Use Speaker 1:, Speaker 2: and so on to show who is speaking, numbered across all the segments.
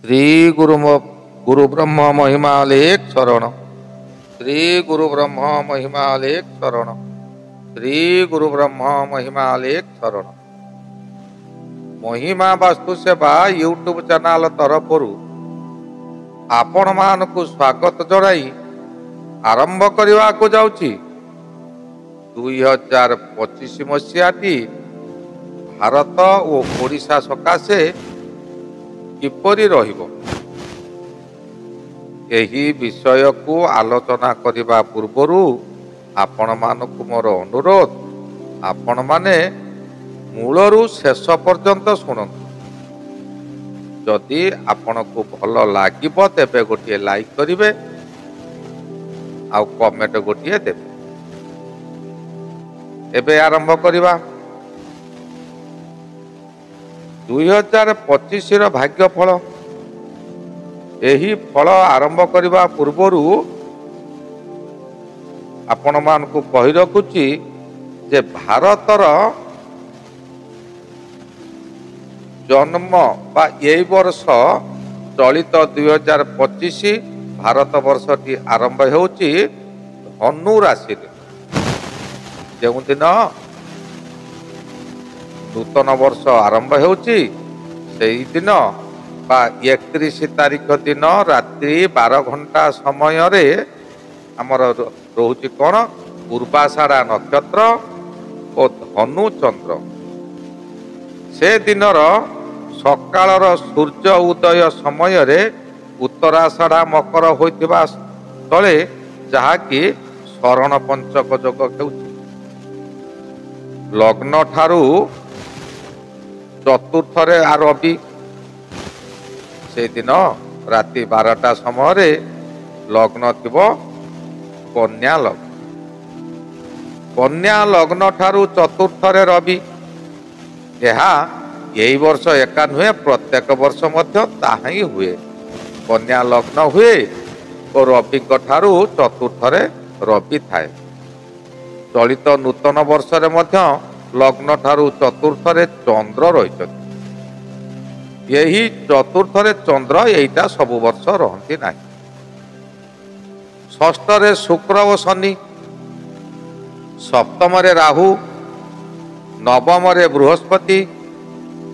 Speaker 1: श्री गुरु ब्रह्म महिमालेख शरण। श्री गुरु ब्रह्म महिमालेख शरण। श्री गुरु ब्रह्म महिमालेख शरण। महिमा वास्तु सेवा यूट्यूब चैनल तरफरु आपण मानकु स्वागत जणाई आरंभ करने को जाउछि 2025 मसीहाटी भारत और ओडिशा सकाशे किपरि रहिबो एही विषय को आलोचना करने पूर्वरु आपण मानकु मोर अनुरोध आपण माने मूलरू शेष पर्यंत शुणु। जदि आपण को भल लागिबो तेबे गोटे लाइक करिवे आउ कमेंट गोटे देबे। एबे आरंभ करिबा 2025 रो भाग्यफल। एही फल आरंभ करने पूर्वरु आपण मान को कहि रखुची जे भारतर जन्म बा ये वर्ष चलित 2025 भारत वर्षटी आरंभ होउची धनु राशि जो दिन नूतन वर्ष आरंभ होउची सेही दिन बा 31 तारीख दिन रात्रि 12 घंटा समय रे आमर रोची कौन पूर्वाषाढ़ा नक्षत्र और धनु चंद्र। से दिनर सकाळर सूर्य उदय समय रे उत्तराषाढ़ा मकर होइतिबा तले जहाँकि शरण पंचक जोग हेउछि। लग्न ठारू चतुर्थ रे रवि से दिन राति 12टा समय रे लग्न थिबो कन्या लग्न। कन्या लग्न ठारू चतुर्थ रे रवि यही वर्ष एका नुहे प्रत्येक वर्ष मध्य ताहा ही हुए। कन्या लग्न हुए और रवि ठारू चतुर्थ रे रवि थाए। चलित नूतन वर्ष रे मध्य लग्न ठारू चतुर्थ रे चंद्र रही। यही चतुर्थ रे चंद्र यहीटा सबु वर्ष रहती ना। षष्ठ रे शुक्र और शनि, सप्तम रे राहु, नवम रे बृहस्पति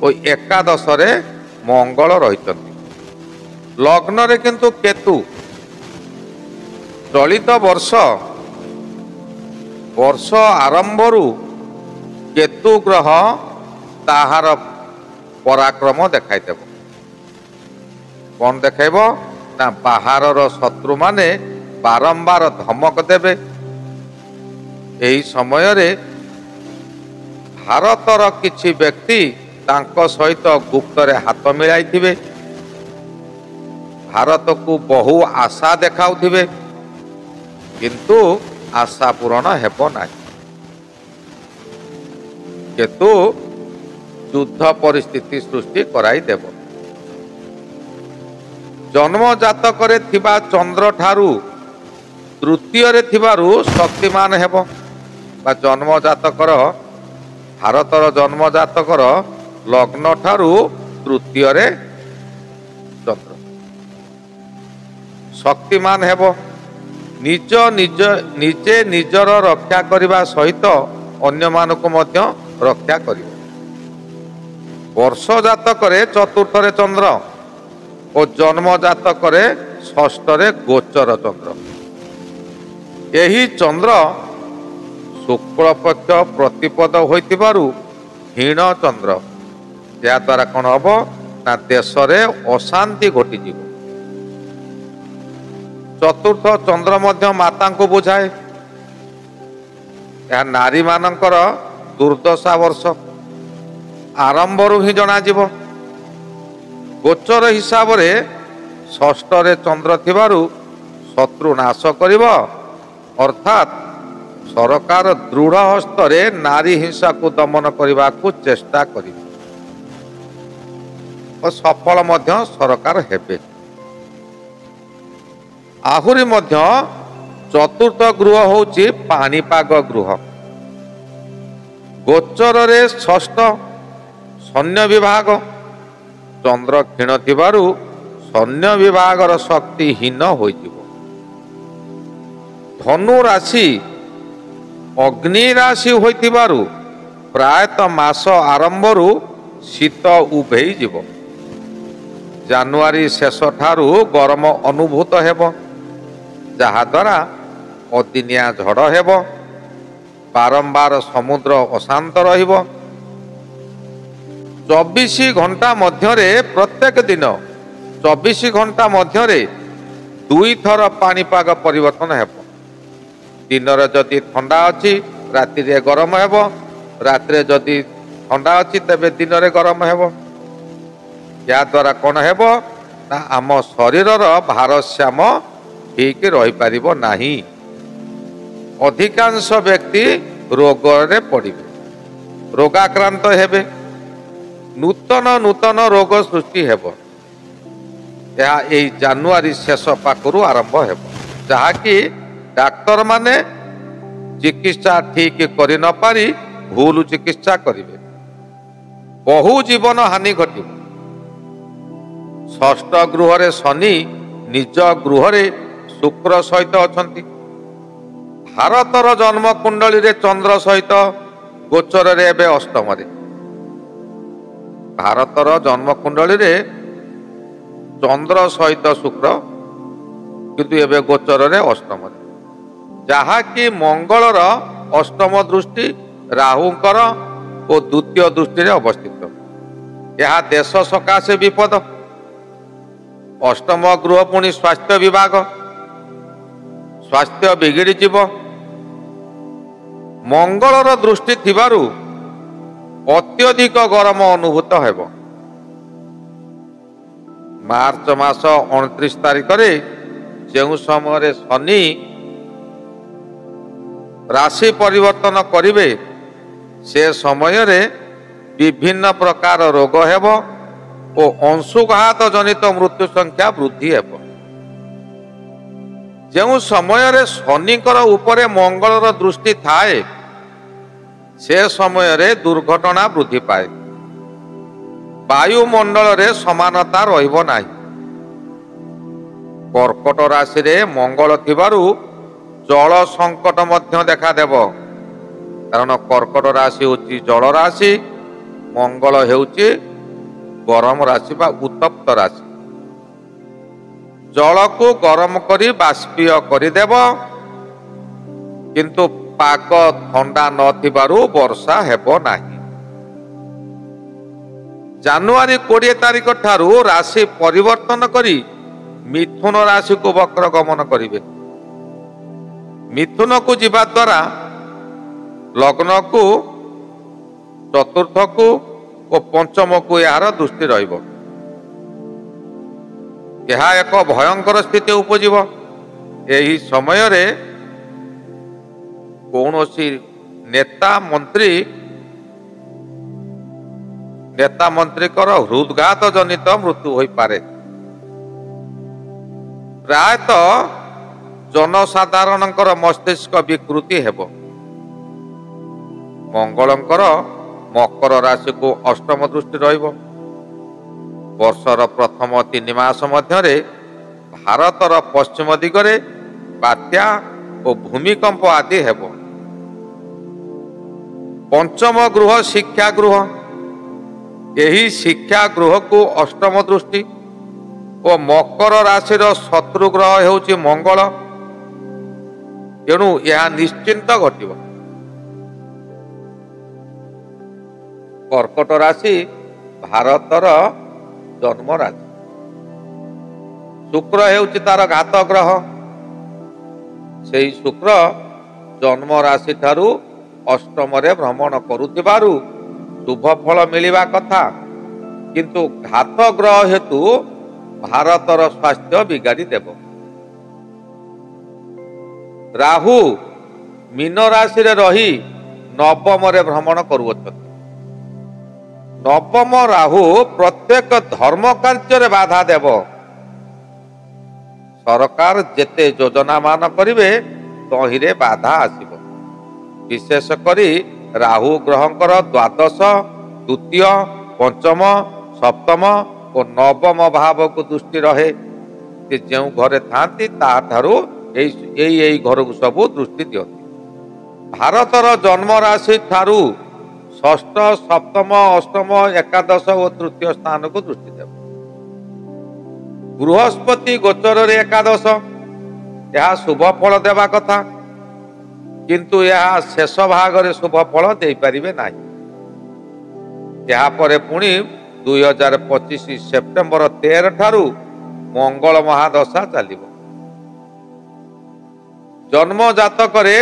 Speaker 1: और एकादश रे मंगल रही। लग्न रे किंतु केतु। चलित वर्ष आरंभरू केतु ग्रह ताहार पराक्रम देखाई देव। कौन देखाइब ना बाहर शत्रु माने बारंबार धमक देवे। एही समय रे भारतर किछि व्यक्ति तांको सहित गुप्त रे हाथ मिलाइथिबे। भारत को बहु आशा देखाउथिबे किंतु आशा पूरण हेबो नाही। केतु युद्ध परिस्थिति सृष्टि कराई देव। जन्म जातक रे थिबा चंद्र ठारू तृतीय रे थिबारु शक्तिमान हेबो। बा जन्म जातकर भारतर जन्म जातकर लग्न ठारू तृतीय रे चंद्र शक्तिमान हेबो। निजे निजर रक्षा करने सहित अन्य मानक मध्य रक्षा करिबो। वर्ष जातक चतुर्थ रे चंद्र और जन्म जातक षष्ठ रे गोचर चंद्र। यही चंद्र शुक्ल पक्ष प्रतिपद होइतिबारु हीन चंद्र। या द्वारा कौन हम ना देश रे अशांति घटी। चतुर्थ चंद्र मध्य माता को बुझाए। या नारी मानकर दुर्दशा वर्ष आरंभरू ही जना जीव। गोचर हिसाब रे षष्ठ रे चंद्र थिबारु शत्रु नाश करिव। अर्थात सरकार दृढ़ हस्त रे नारी हिंसा को दमन करने को चेष्टा करिवे और सफल मध्य सरकार हेबे। आहुरी मध्य चतुर्थ गृह होची पानीपाग गृह। गोचर रे षष्ठ सैन्य विभाग चंद्र क्षीण थिबारु ସୈନ୍ୟ ବିଭାଗର ଶକ୍ତି ହୀନ ହୋଇଯିବ। ଧନୁ ରାଶି ଅଗ୍ନି ରାଶି ହୋଇଥିବାରୁ ପ୍ରାୟତଃ ମାସ ଆରମ୍ଭରୁ ଶୀତ ଉଭେଇ ଯିବ। ଜାନୁଆରୀ ଶେଷ ଠାରୁ ଗରମ ଅନୁଭୂତ ହେବ, ଯାହାଦ୍ୱାରା ଅଦିନିଆ ଝଡ଼ ହେବ। ବାରମ୍ବାର ସମୁଦ୍ର ଅଶାନ୍ତ ରହିବ। 24 ଘଣ୍ଟା ମଧ୍ୟରେ ପ୍ରତ୍ୟେକ ଦିନ 24 ଘଣ୍ଟା ମଧ୍ୟରେ 2 ଥର ପାଣିପାଗ ପରିବର୍ତ୍ତନ ହେବ। ଦିନରେ ଯଦି ଥଣ୍ଡା ଅଛି ରାତିରେ ଗରମ ହେବ, ରାତିରେ ଯଦି ଥଣ୍ଡା ଅଛି ତେବେ ଦିନରେ ଗରମ ହେବ। ଏହାଦ୍ୱାରା କ'ଣ ହେବ ନା ଆମ ଶରୀରର ଭାରସାମ୍ୟ ଠିକ୍ ରହିପାରିବ ନାହିଁ। ଅଧିକାଂଶ ବ୍ୟକ୍ତି ରୋଗରେ ପଡ଼ିବେ, ରୋଗାକ୍ରାନ୍ତ ହେବେ, ନୂତନ ରୋଗ ସୃଷ୍ଟି ହେବ। ଏହା ଏହି ଜାନୁଆରୀ ଶେଷ ପାଖରୁ ଆରମ୍ଭ ହେବ, ଯାହାକି ଡାକ୍ତରମାନେ ଚିକିତ୍ସା ଠିକ୍ କରି ନ ପାରି ଭୁଲ ଚିକିତ୍ସା କରିବେ। ବହୁ ଜୀବନ ହାନି ଘଟିବ। ଷଷ୍ଠ ଗୃହରେ ଶନି ନିଜ ଗୃହରେ ଶୁକ୍ର ସହିତ ଅଛନ୍ତି। ଭାରତର ଜନ୍ମ କୁଣ୍ଡଳୀରେ ଚନ୍ଦ୍ର ସହିତ ଗୋଚରରେ ଏବେ ଅଷ୍ଟମରେ। ଭାରତର ଜନ୍ମ କୁଣ୍ଡଳୀରେ ଚନ୍ଦ୍ର ସହିତ ଶୁକ୍ର, କିନ୍ତୁ ଏବେ ଗୋଚରରେ ଅଷ୍ଟମରେ, ଯାହାକି ମଙ୍ଗଳର ଅଷ୍ଟମ ଦୃଷ୍ଟି ରାହୁଙ୍କର ଓ ଦ୍ୱିତୀୟ ଦୃଷ୍ଟିରେ ଅବସ୍ଥିତ। ଏହା ଦେଶ ସକାଶେ ବିପଦ। ଅଷ୍ଟମ ଗୃହ ପୁଣି ସ୍ୱାସ୍ଥ୍ୟ ବିଭାଗ, ସ୍ୱାସ୍ଥ୍ୟ ବିଗିଡ଼ିଯିବ। ମଙ୍ଗଳର ଦୃଷ୍ଟି ଥିବାରୁ ଅତ୍ୟଧିକ ଗରମ ଅନୁଭୂତ ହେବ। ମାର୍ଚ୍ଚ ମାସ 29 ତାରିଖରେ ଯେଉଁ ସମୟରେ ଶନି ରାଶି ପରିବର୍ତ୍ତନ କରିବେ, ସେ ସମୟରେ ବିଭିନ୍ନ ପ୍ରକାର ରୋଗ ହେବ ଓ ଅଂଶୁଘାତ ଜନିତ ମୃତ୍ୟୁ ସଂଖ୍ୟା ବୃଦ୍ଧି ହେବ। ଯେଉଁ ସମୟରେ ଶନିଙ୍କର ଉପରେ ମଙ୍ଗଳର ଦୃଷ୍ଟି ଥାଏ, ସେ ସମୟରେ ଦୁର୍ଘଟଣା ବୃଦ୍ଧି ପାଏ। ବାୟୁମଣ୍ଡଳରେ ସମାନତା ରହିବ ନାହିଁ। କର୍କଟ ରାଶିରେ ମଙ୍ଗଳ ଥିବାରୁ ଜଳ ସଙ୍କଟ ମଧ୍ୟ ଦେଖାଦେବ, କାରଣ କର୍କଟ ରାଶି ହେଉଛି ଜଳ ରାଶି, ମଙ୍ଗଳ ହେଉଛି ଗରମ ରାଶି ବା ଉତ୍ତପ୍ତ ରାଶି। ଜଳକୁ ଗରମ କରି ବାଷ୍ପୀୟ କରିଦେବ, କିନ୍ତୁ ପାଗ ଥଣ୍ଡା ନଥିବାରୁ ବର୍ଷା ହେବ ନାହିଁ। ଜାନୁଆରୀ 20 ତାରିଖ ଠାରୁ ରାଶି ପରିବର୍ତ୍ତନ କରି ମିଥୁନ ରାଶିକୁ ବକ୍ର ଗମନ କରିବେ। ମିଥୁନକୁ ଯିବା ଦ୍ୱାରା ଲଗ୍ନକୁ, ଚତୁର୍ଥକୁ ଓ ପଞ୍ଚମକୁ ଏହାର ଦୃଷ୍ଟି ରହିବ। ଏହା ଏକ ଭୟଙ୍କର ସ୍ଥିତି ଉପୁଜିବ। ଏହି ସମୟରେ କୌଣସି ନେତା ମନ୍ତ୍ରୀଙ୍କର ହୃଦଘାତ ଜନିତ ମୃତ୍ୟୁ ହୋଇପାରେ। ପ୍ରାୟତଃ ଜନସାଧାରଣଙ୍କର ମସ୍ତିଷ୍କ ବିକୃତି ହେବ। ମଙ୍ଗଳଙ୍କର ମକର ରାଶିକୁ ଅଷ୍ଟମ ଦୃଷ୍ଟି ରହିବ। ବର୍ଷର ପ୍ରଥମ 3 ମାସ ମଧ୍ୟରେ ଭାରତର ପଶ୍ଚିମ ଦିଗରେ ବାତ୍ୟା ଓ ଭୂମିକମ୍ପ ଆଦି ହେବ। ପଞ୍ଚମ ଗୃହ ଶିକ୍ଷା ଗୃହ, ଏହି ଶିକ୍ଷା ଗୃହକୁ ଅଷ୍ଟମ ଦୃଷ୍ଟି ଓ ମକର ରାଶିର ଶତ୍ରୁ ଗ୍ରହ ହେଉଛି ମଙ୍ଗଳ, ତେଣୁ ଏହା ନିଶ୍ଚିନ୍ତ ଘଟିବ। କର୍କଟ ରାଶି ଭାରତର ଜନ୍ମ ରାଶି। ଶୁକ୍ର ହେଉଛି ତାର ଘାତ ଗ୍ରହ। ସେହି ଶୁକ୍ର ଜନ୍ମ ରାଶି ଠାରୁ ଅଷ୍ଟମରେ ଭ୍ରମଣ କରୁଥିବାରୁ ଶୁଭ ଫଳ ମିଳିବା କଥା, କିନ୍ତୁ ଘାତ ଗ୍ରହ ହେତୁ ଭାରତର ସ୍ୱାସ୍ଥ୍ୟ ବିଗାଡ଼ି ଦେବ। ରାହୁ ମୀନ ରାଶିରେ ରହି ନବମରେ ଭ୍ରମଣ କରୁଅଛନ୍ତି। ନବମ ରାହୁ ପ୍ରତ୍ୟେକ ଧର୍ମ କାର୍ଯ୍ୟରେ ବାଧା ଦେବ। ସରକାର ଯେତେ ଯୋଜନା ମାନ କରିବେ ତହିଁରେ ବାଧା ଆସିବ। ବିଶେଷ କରି ରାହୁ ଗ୍ରହଙ୍କର ଦ୍ୱାଦଶ, ତୃତୀୟ, ପଞ୍ଚମ, ସପ୍ତମ ଓ ଓ ନବମ ଭାବକୁ ଦୃଷ୍ଟି ରହେ। ସେ ଯେଉଁ ଘରେ ଥାନ୍ତି ତାଠାରୁ ଏଇ ଘରକୁ ସବୁ ଦୃଷ୍ଟି ଦିଅନ୍ତି। ଭାରତର ଜନ୍ମ ରାଶି ଠାରୁ ଷଷ୍ଠ, ସପ୍ତମ, ଅଷ୍ଟମ, ଏକାଦଶ ଓ ତୃତୀୟ ସ୍ଥାନକୁ ଦୃଷ୍ଟି ଦେବ। ବୃହସ୍ପତି ଗୋଚରରେ ଏକାଦଶ, ଏହା ଶୁଭ ଫଳ ଦେବା କଥା, କିନ୍ତୁ ଏହା ଶେଷ ଭାଗରେ ଶୁଭ ଫଳ ଦେଇପାରିବେ ନାହିଁ। ଏହାପରେ ପୁଣି 2025 ସେପ୍ଟେମ୍ବର 13 ଠାରୁ ମଙ୍ଗଳ ମହାଦଶା ଚାଲିବ। ଜନ୍ମ ଜାତକରେ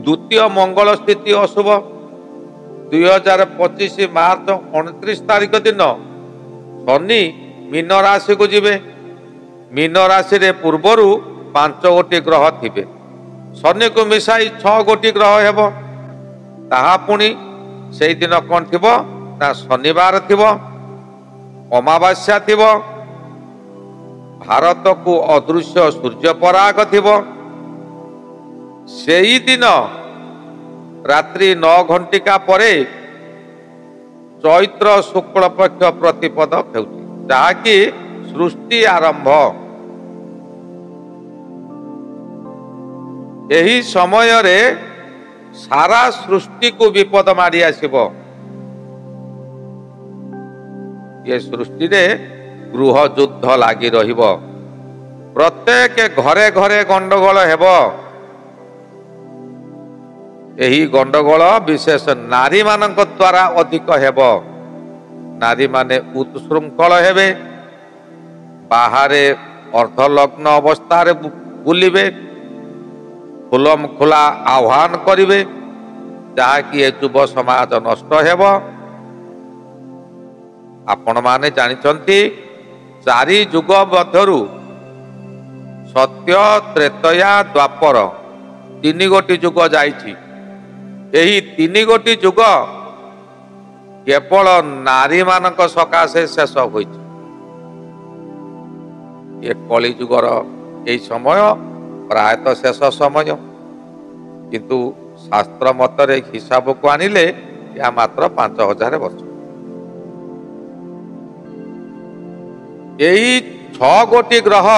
Speaker 1: ଦ୍ୱିତୀୟ ମଙ୍ଗଳ ସ୍ଥିତି ଅଶୁଭ। 2025 ମାର୍ଚ୍ଚ 29 ତାରିଖ ଦିନ ଶନି ମୀନ ରାଶିକୁ ଯିବେ। ମୀନ ରାଶିରେ ପୂର୍ବରୁ 5 ଗୋଟି ଗ୍ରହ ଥିବେ। ଶନିକୁ ମିଶାଇ 6 ଗୋଟି ଗ୍ରହ ହେବ। ତାହା ପୁଣି ସେଇଦିନ କ'ଣ ଥିବ ନା ଶନିବାର ଥିବ, ଅମାବାସ୍ୟା ଥିବ, ଭାରତକୁ ଅଦୃଶ୍ୟ ସୂର୍ଯ୍ୟ ପରାଗ ଥିବ। ସେଇଦିନ ରାତ୍ରି 9 ଘଣ୍ଟିକା ପରେ ଚୈତ୍ର ଶୁକ୍ଳ ପକ୍ଷ ପ୍ରତିପଦ ହେଉଛି, ଯାହାକି ସୃଷ୍ଟି ଆରମ୍ଭ। ଏହି ସମୟରେ ସାରା ସୃଷ୍ଟିକୁ ବିପଦ ମାଡ଼ି ଆସିବ। ଏ ସୃଷ୍ଟିରେ ଗୃହ ଯୁଦ୍ଧ ଲାଗି ରହିବ। ପ୍ରତ୍ୟେକ ଘରେ ଘରେ ଗଣ୍ଡଗୋଳ ହେବ। ଏହି ଗଣ୍ଡଗୋଳ ବିଶେଷ ନାରୀମାନଙ୍କ ଦ୍ୱାରା ଅଧିକ ହେବ। ନାରୀମାନେ ଉତ୍ଶୃଙ୍ଖଳ ହେବେ, ବାହାରେ ଅର୍ଦ୍ଧଲଗ୍ନ ଅବସ୍ଥାରେ ବୁଲିବେ, ଖୁଲମଖୁଲା ଆହ୍ୱାନ କରିବେ, ଯାହାକି ଏ ଯୁବ ସମାଜ ନଷ୍ଟ ହେବ। ଆପଣମାନେ ଜାଣିଛନ୍ତି 4 ଯୁଗ ମଧ୍ୟରୁ ସତ୍ୟ, ତ୍ରେତୟା, ଦ୍ୱାପର 3 ଗୋଟି ଯୁଗ ଯାଇଛି। ଏହି 3 ଗୋଟି ଯୁଗ କେବଳ ନାରୀମାନଙ୍କ ସକାଶେ ଶେଷ ହୋଇଛି। ଏ କଳି ଯୁଗର ଏହି ସମୟ ପ୍ରାୟତଃ ଶେଷ ସମୟ, କିନ୍ତୁ ଶାସ୍ତ୍ର ମତରେ ହିସାବକୁ ଆଣିଲେ ଏହା ମାତ୍ର 5000 ବର୍ଷ। ଏହି 6 ଗୋଟି ଗ୍ରହ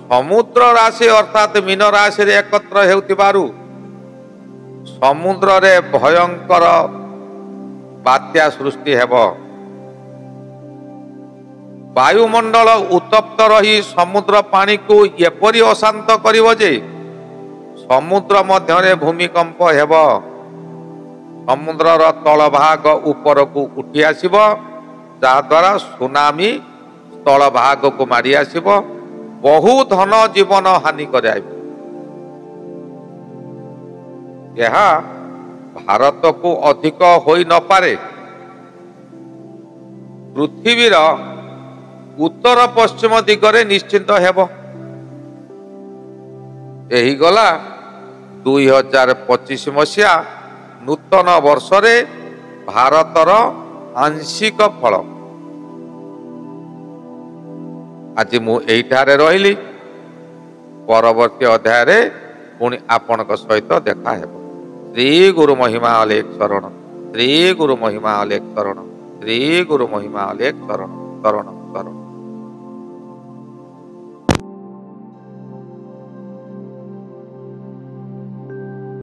Speaker 1: ସମୁଦ୍ର ରାଶି ଅର୍ଥାତ୍ ମୀନ ରାଶିରେ ଏକତ୍ର ହେଉଥିବାରୁ ସମୁଦ୍ରରେ ଭୟଙ୍କର ବାତ୍ୟା ସୃଷ୍ଟି ହେବ। ବାୟୁମଣ୍ଡଳ ଉତ୍ତପ୍ତ ରହି ସମୁଦ୍ର ପାଣିକୁ ଏପରି ଅଶାନ୍ତ କରିବ ଯେ ସମୁଦ୍ର ମଧ୍ୟରେ ଭୂମିକମ୍ପ ହେବ। ସମୁଦ୍ରର ତଳଭାଗ ଉପରକୁ ଉଠି ଆସିବ, ଯାହାଦ୍ୱାରା ସୁନାମି ସ୍ଥଳ ଭାଗକୁ ମାଡ଼ି ଆସିବ, ବହୁ ଧନ ଜୀବନ ହାନି କରାଇବ। ଏହା ଭାରତକୁ ଅଧିକ ହୋଇ ନପାରେ। ପୃଥିବୀର ଉତ୍ତର ପଶ୍ଚିମ ଦିଗରେ ନିଶ୍ଚିନ୍ତ ହେବ। ଏହି ଗଲା 2025 ମସିହା ନୂତନ ବର୍ଷରେ ଭାରତର ଆଂଶିକ ଫଳ। ଆଜି ମୁଁ ଏଇଠାରେ ରହିଲି। ପରବର୍ତ୍ତୀ ଅଧ୍ୟାୟରେ ପୁଣି ଆପଣଙ୍କ ସହିତ ଦେଖା ହେବ। ଶ୍ରୀ ଗୁରୁ ମହିମା ଅଲେଖ ଶରଣ, ଶ୍ରୀ ଗୁରୁ ମହିମା ଅଲେଖ ଶରଣ, ଶ୍ରୀ ଗୁରୁ ମହିମା ଅଲେଖ ଶରଣ ଶରଣ ଶରଣ।